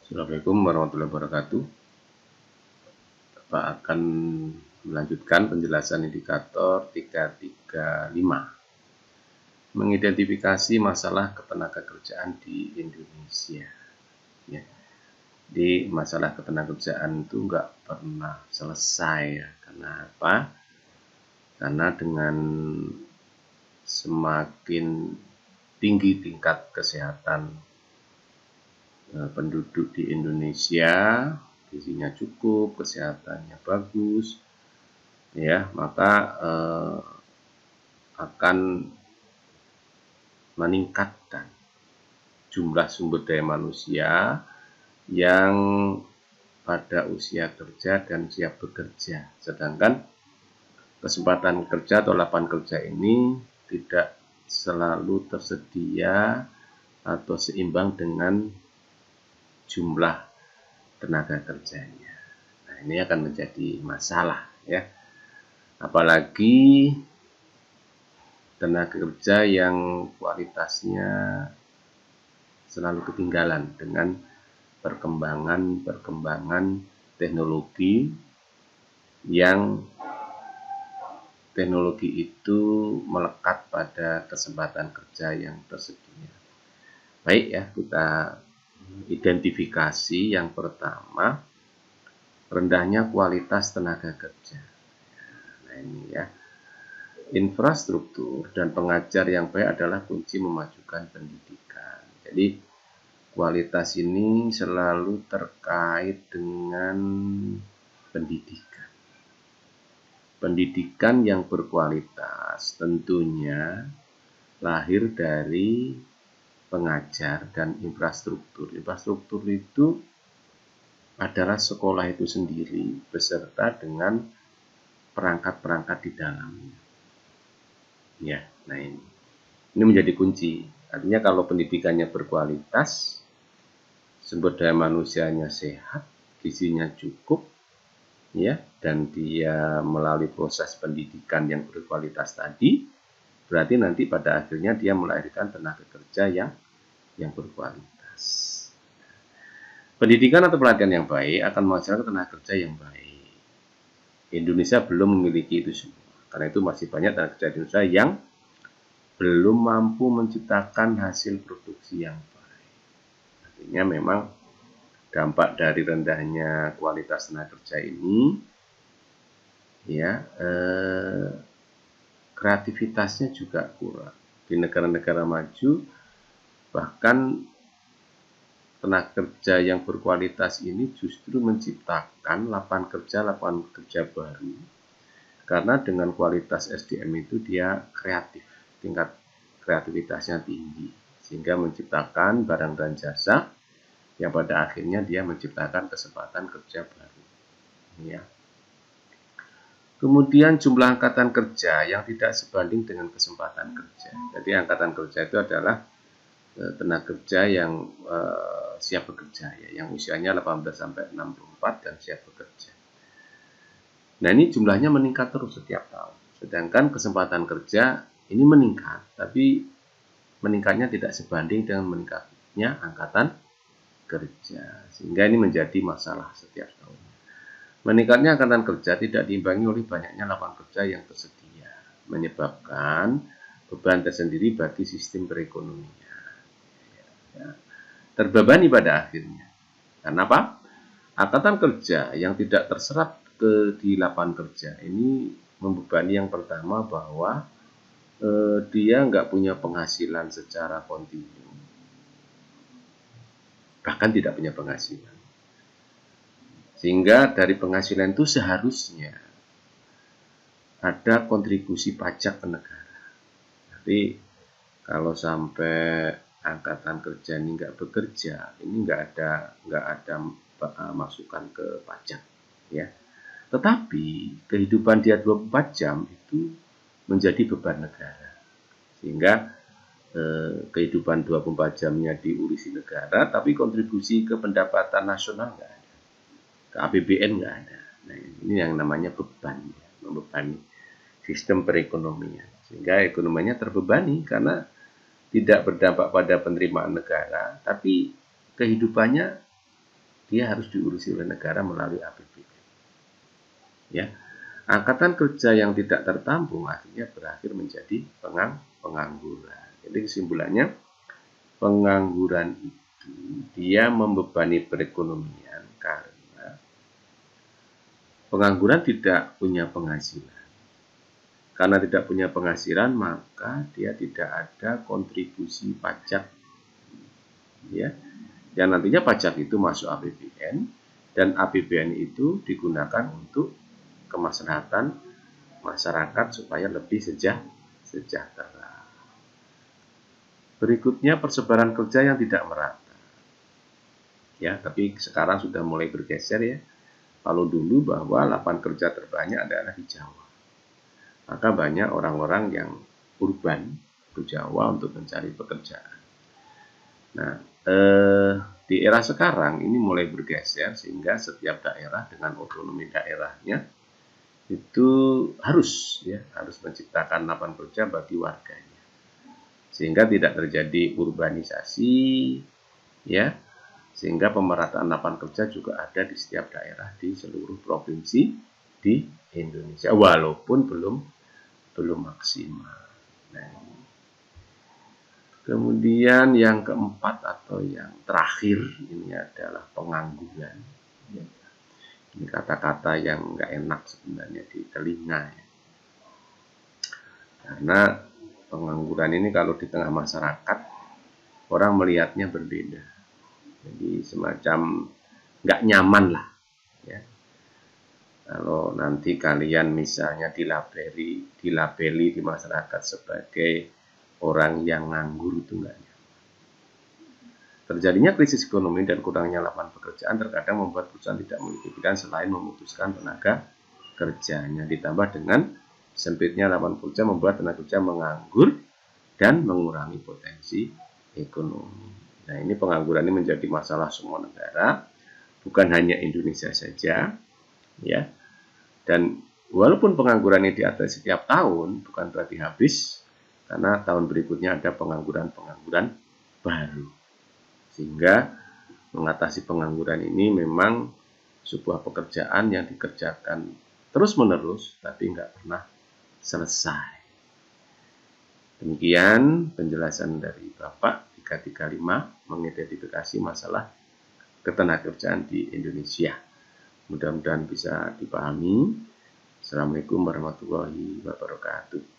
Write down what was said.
Assalamualaikum warahmatullahi wabarakatuh. Bapak akan melanjutkan penjelasan indikator 335. Mengidentifikasi masalah ketenagakerjaan di Indonesia. Ya. Jadi masalah ketenagakerjaan itu nggak pernah selesai ya. Karena apa? Karena dengan semakin tinggi tingkat kesehatan penduduk di Indonesia, gizinya cukup, kesehatannya bagus, ya maka akan meningkatkan jumlah sumber daya manusia yang pada usia kerja dan siap bekerja. Sedangkan kesempatan kerja atau lapangan kerja ini tidak selalu tersedia atau seimbang dengan jumlah tenaga kerjanya. Nah, ini akan menjadi masalah ya. Apalagi tenaga kerja yang kualitasnya selalu ketinggalan dengan perkembangan teknologi yang teknologi itu melekat pada kesempatan kerja yang tersedia. Baik ya, kita identifikasi yang pertama, rendahnya kualitas tenaga kerja. Nah ini ya, infrastruktur dan pengajar yang baik adalah kunci memajukan pendidikan. Jadi kualitas ini selalu terkait dengan pendidikan. Pendidikan yang berkualitas tentunya lahir dari pengajar dan infrastruktur. Infrastruktur itu adalah sekolah itu sendiri beserta dengan perangkat-perangkat di dalamnya. Ya, nah ini menjadi kunci. Artinya kalau pendidikannya berkualitas, sumber daya manusianya sehat, gizinya cukup, ya, dan dia melalui proses pendidikan yang berkualitas tadi, berarti nanti pada akhirnya dia melahirkan tenaga kerja yang berkualitas. Pendidikan atau pelatihan yang baik akan menghasilkan tenaga kerja yang baik. Indonesia belum memiliki itu semua. Karena itu masih banyak tenaga kerja Indonesia yang belum mampu menciptakan hasil produksi yang baik. Artinya memang dampak dari rendahnya kualitas tenaga kerja ini, ya, kreativitasnya juga kurang. Di negara-negara maju, bahkan tenaga kerja yang berkualitas ini justru menciptakan lapangan kerja baru. Karena dengan kualitas SDM itu dia kreatif, tingkat kreativitasnya tinggi, sehingga menciptakan barang dan jasa yang pada akhirnya dia menciptakan kesempatan kerja baru. Ya. Kemudian jumlah angkatan kerja yang tidak sebanding dengan kesempatan kerja. Jadi angkatan kerja itu adalah tenaga kerja yang siap bekerja, ya, yang usianya 18 sampai 64 dan siap bekerja. Nah ini jumlahnya meningkat terus setiap tahun. Sedangkan kesempatan kerja ini meningkat, tapi meningkatnya tidak sebanding dengan meningkatnya angkatan kerja. Sehingga ini menjadi masalah setiap tahun. Meningkatnya angkatan kerja tidak diimbangi oleh banyaknya lapangan kerja yang tersedia, menyebabkan beban tersendiri bagi sistem perekonomian. Ya, terbebani pada akhirnya. Karena apa? Angkatan kerja yang tidak terserap di lapangan kerja ini membebani yang pertama bahwa dia nggak punya penghasilan secara kontinu, bahkan tidak punya penghasilan. Sehingga dari penghasilan itu seharusnya ada kontribusi pajak ke negara. Jadi kalau sampai angkatan kerja ini nggak bekerja, ini nggak ada masukan ke pajak, ya. Tetapi kehidupan dia 24 jam itu menjadi beban negara, sehingga kehidupan 24 jamnya diurusi negara, tapi kontribusi ke pendapatan nasional nggak ada, ke APBN nggak ada. Nah, ini yang namanya beban, ya, membebani sistem perekonomian, sehingga ekonominya terbebani karena tidak berdampak pada penerimaan negara, tapi kehidupannya dia harus diurusi oleh negara melalui APBN. Ya, angkatan kerja yang tidak tertampung akhirnya berakhir menjadi pengangguran. Jadi kesimpulannya, pengangguran itu dia membebani perekonomian karena pengangguran tidak punya penghasilan. Karena tidak punya penghasilan, maka dia tidak ada kontribusi pajak, ya. Yang nantinya pajak itu masuk APBN, dan APBN itu digunakan untuk kemaslahatan masyarakat supaya lebih sejahtera. Berikutnya, persebaran kerja yang tidak merata. Ya, tapi sekarang sudah mulai bergeser ya. Kalau dulu bahwa lapangan kerja terbanyak adalah di Jawa, maka banyak orang-orang yang urban ke Jawa untuk mencari pekerjaan. Nah, di era sekarang ini mulai bergeser sehingga setiap daerah dengan otonomi daerahnya itu harus menciptakan lapangan kerja bagi warganya, sehingga tidak terjadi urbanisasi, ya, sehingga pemerataan lapangan kerja juga ada di setiap daerah di seluruh provinsi di Indonesia, walaupun belum maksimal. Nah, kemudian yang keempat atau yang terakhir ini adalah pengangguran. Ini kata-kata yang nggak enak sebenarnya di telinga ya. Karena pengangguran ini kalau di tengah masyarakat orang melihatnya berbeda. Jadi semacam nggak nyaman lah ya. Kalau nanti kalian misalnya dilabeli di masyarakat sebagai orang yang nganggur, itu nggak nyaman. Terjadinya krisis ekonomi dan kurangnya lapangan pekerjaan terkadang membuat perusahaan tidak memiliki pilihan selain memutuskan tenaga kerjanya. Ditambah dengan sempitnya lapangan kerja membuat tenaga kerja menganggur dan mengurangi potensi ekonomi. Nah, ini pengangguran ini menjadi masalah semua negara, bukan hanya Indonesia saja, ya. Dan walaupun pengangguran ini diatasi setiap tahun, bukan berarti habis, karena tahun berikutnya ada pengangguran-pengangguran baru. Sehingga mengatasi pengangguran ini memang sebuah pekerjaan yang dikerjakan terus-menerus, tapi nggak pernah selesai. Demikian penjelasan dari Bapak 335 mengidentifikasi masalah ketenagakerjaan di Indonesia. Mudah-mudahan bisa dipahami. Assalamualaikum warahmatullahi wabarakatuh.